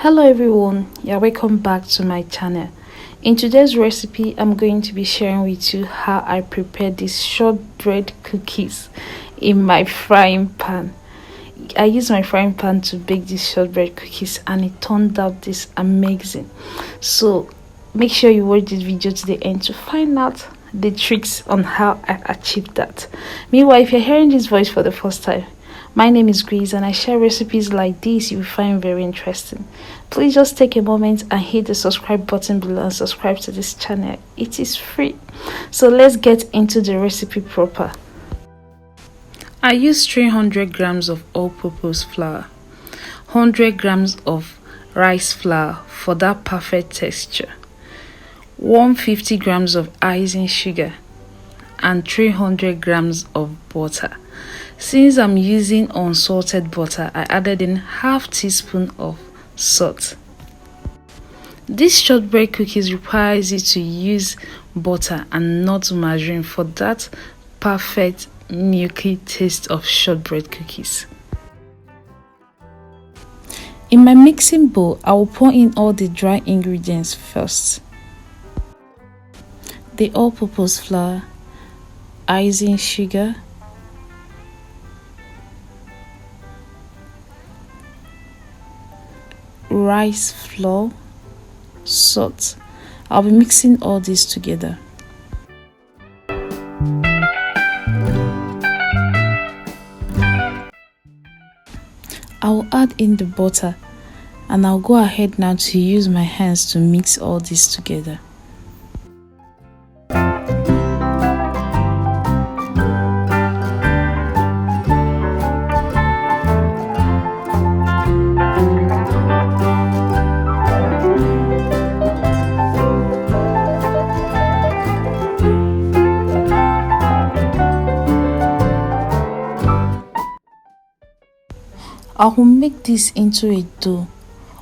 Hello everyone, you're welcome back to my channel. In today's recipe, I'm going to be sharing with you how I prepare these shortbread cookies in my frying pan. I use my frying pan to bake these shortbread cookies and it turned out this amazing. So make sure you watch this video to the end to find out the tricks on how I achieved that. Meanwhile, if you're hearing this voice for the first time, my name is Grace and I share recipes like this you will find very interesting. Please just take a moment and hit the subscribe button below and subscribe to this channel. It is free. So let's get into the recipe proper. I use 300 grams of all-purpose flour, 100 grams of rice flour for that perfect texture, 150 grams of icing sugar, and 300 grams of butter. Since I'm using unsalted butter, I added in half teaspoon of salt. This shortbread cookies requires you to use butter and not margarine for that perfect milky taste of shortbread cookies. In my mixing bowl, I will pour in all the dry ingredients first. The all-purpose flour, icing sugar, rice flour, salt. I'll be mixing all this together. I will add in the butter and I'll go ahead now to use my hands to mix all this together. I will make this into a dough,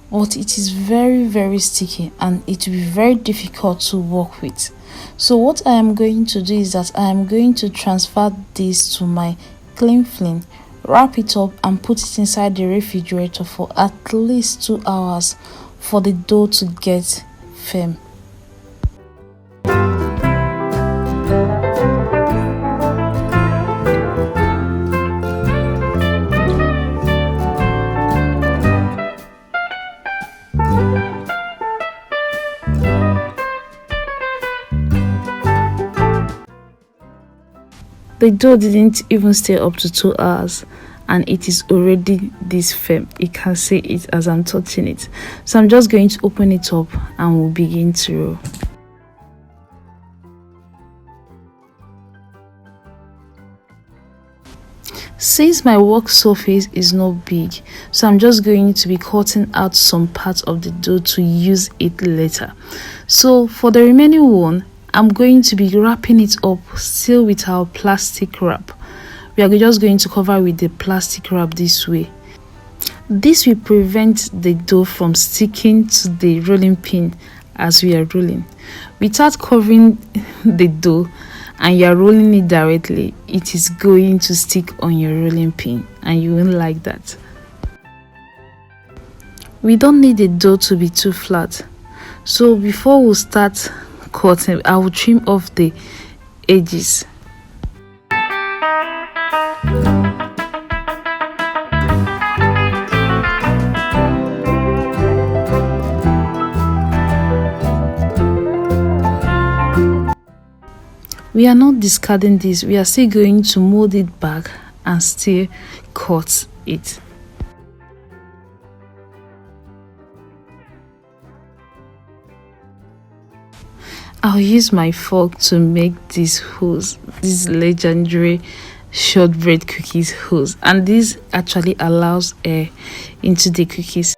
but it is very sticky and it will be very difficult to work with. So what I am going to do is that I am going to transfer this to my cling film, wrap it up and put it inside the refrigerator for at least 2 hours for the dough to get firm. The dough didn't even stay up to 2 hours and it is already this firm. You can see it as I'm touching it. So I'm just going to open it up and we'll begin to roll. Since my work surface is not big, so I'm just going to be cutting out some parts of the dough to use it later. So for the remaining one, I'm going to be wrapping it up still with our plastic wrap. We are just going to cover with the plastic wrap this way. This will prevent the dough from sticking to the rolling pin as we are rolling. Without covering the dough and you are rolling it directly, it is going to stick on your rolling pin and you won't like that. We don't need the dough to be too flat. So before we start cutting, I will trim off the edges. We are not discarding this, we are still going to mold it back and still cut it. I'll use my fork to make these holes, these legendary shortbread cookies holes, and this actually allows air into the cookies.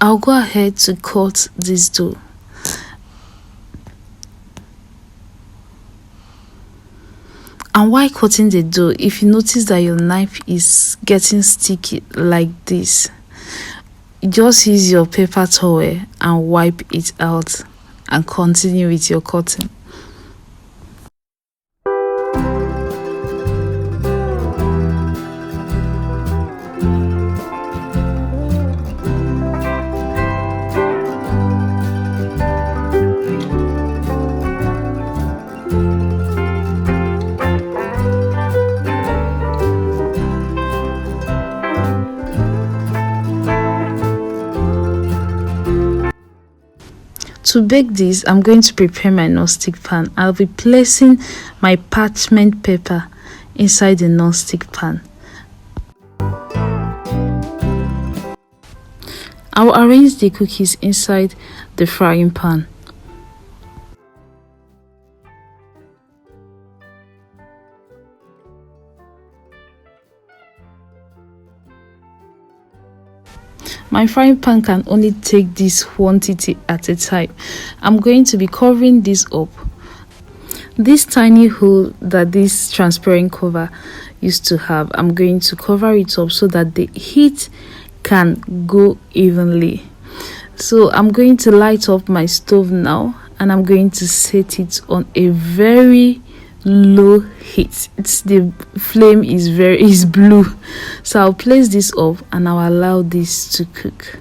I'll go ahead to cut this dough. And while cutting the dough, if you notice that your knife is getting sticky like this, just use your paper towel and wipe it out and continue with your cutting. To bake this, I'm going to prepare my non-stick pan. I'll be placing my parchment paper inside the non-stick pan. I'll arrange the cookies inside the frying pan. My frying pan can only take this quantity at a time. I'm going to be covering this up. This tiny hole that this transparent cover used to have, I'm going to cover it up so that the heat can go evenly. So I'm going to light up my stove now, and I'm going to set it on a very low heat. The flame is blue, so I'll place this up and I'll allow this to cook.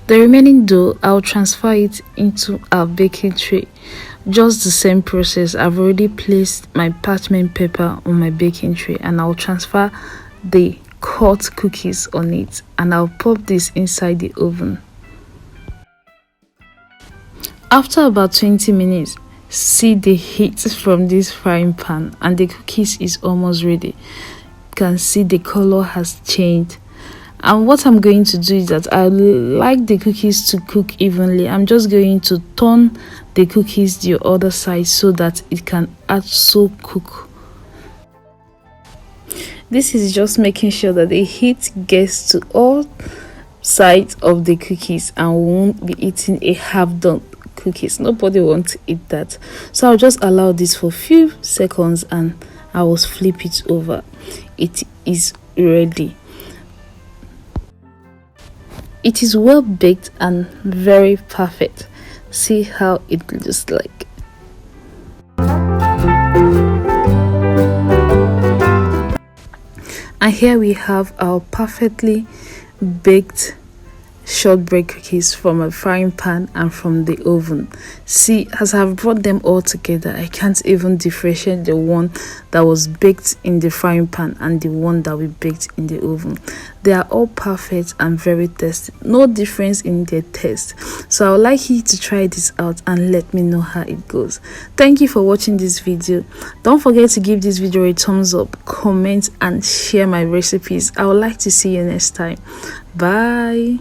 The remaining dough, I'll transfer it into our baking tray. Just the same process. I've already placed my parchment paper on my baking tray, and I'll transfer the cut cookies on it, and I'll pop this inside the oven. After about 20 minutes, see the heat from this frying pan, and the cookies is almost ready. You can see the color has changed. And what I'm going to do is that I like the cookies to cook evenly. I'm just going to turn the cookies the other side so that it can also cook. This is just making sure that the heat gets to all sides of the cookies and we won't be eating a half-done cookies. Nobody wants to eat that. So I'll just allow this for a few seconds and I will flip it over. It is ready. It is well baked and very perfect. See how it looks like. And here we have our perfectly baked shortbread cookies from a frying pan and from the oven. See, as I've brought them all together, I can't even differentiate the one that was baked in the frying pan and the one that we baked in the oven. They are all perfect and very tasty. No difference in their taste. So I would like you to try this out and let me know how it goes. Thank you for watching this video. Don't forget to give this video a thumbs up, comment and share my recipes. I would like to see you next time. Bye.